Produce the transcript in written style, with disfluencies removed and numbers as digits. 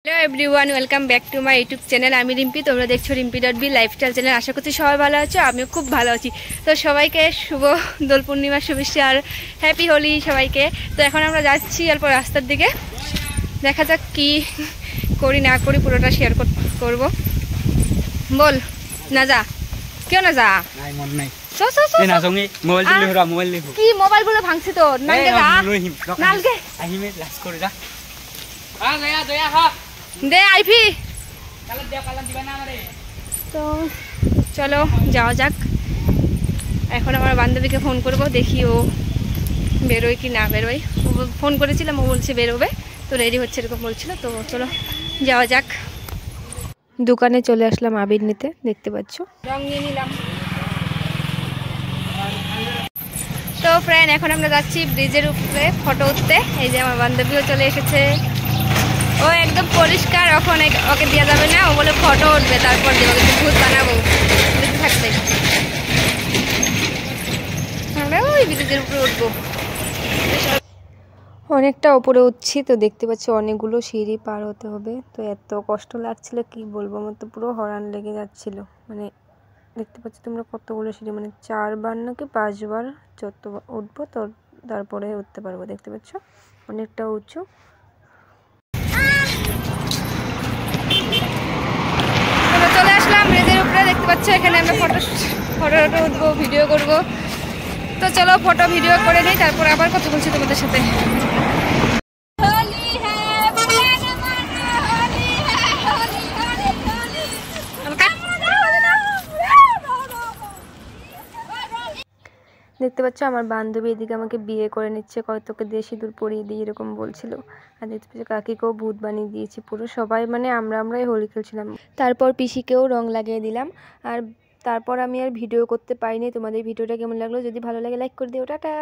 Hello everyone, welcome back to my YouTube channel. আমি রিম্পি, তোমরা দেখছো রিম্পি.বি লাইফস্টাইল চ্যানেল। আশা করছি সবাই ভালো আছো, আমিও খুব ভালো আছি। তো সবাইকে শুভ দোল পূর্ণিমার শুভেচ্ছা আর হ্যাপি হোলি সবাইকে। তো এখন আমরা যাচ্ছি অল্প রাস্তার দিকে, দেখা যাক কি করি না করি, পুরোটা শেয়ার করব। বল না যা, কেউ না যা, কি মোবাইল গুলো ভাঙছি তো নালকে যা, নালকে দে আইফি। তো চলো যাওয়া যাক। এখন আমার বান্ধবীকে ফোন করব, দেখি ও বেরোয় কি না বেরোয়। ফোন করেছিলাম, ও বলছে বেরোবে, তো রেডি হচ্ছে এরকম বলছিল। তো চলো যাওয়া যাক। দোকানে চলে আসলাম আবির নিতে, দেখতে পাচ্ছ রং নিয়ে নিলাম। তো ফ্রেন্ড, এখন আমরা যাচ্ছি ব্রিজের উপরে ফটো উঠতে। এই যে আমার বান্ধবীও চলে এসেছে, ও একদম পরিষ্কার, এখন ওকে দেওয়া যাবে না, ও বলে ফটো উঠবে তারপর দেবো, কিন্তু ভূত বানাবো থাকবে। আমরা ওই ব্রিজের উপরে উঠবো, অনেকটা উপরে উঠছি। তো দেখতে পাচ্ছি অনেকগুলো সিঁড়ি পার হতে হবে। তো এত কষ্ট লাগছিল কি বলবো, আমার তো পুরো হরান লেগে যাচ্ছিল। মানে দেখতে পাচ্ছি তোমরা কতগুলো সিঁড়ি, মানে 4 বার নাকি 5 বার যত উঠবো তো তারপরে উঠতে পারবো। দেখতে পাচ্ছ অনেকটা উঁচু। চলে আসলাম ব্রিজের উপরে, দেখতে পাচ্ছ এখানে আমরা ফটো উঠবো, ভিডিও করব। তো চলো ফটো ভিডিও করে নিই, তারপর আবার কথা বলছি তোমাদের সাথে। দেখতে পাচ্ছ আমার বান্ধবী এদিকে আমাকে বিয়ে করে নিচ্ছে, তোকে দিয়ে সিঁদুর পরিয়ে দিই এরকম বলছিল। আর দেখতে পাচ্ছ কাকিকেও ভূত বানিয়ে দিয়েছি পুরো, সবাই মানে আমরাই হোলি খেলছিলাম। তারপর পিসিকেও রং লাগিয়ে দিলাম। আর তারপর আমি আর ভিডিও করতে পারিনি। তোমাদের ভিডিওটা কেমন লাগলো, যদি ভালো লাগে লাইক করে দিও, টাটা।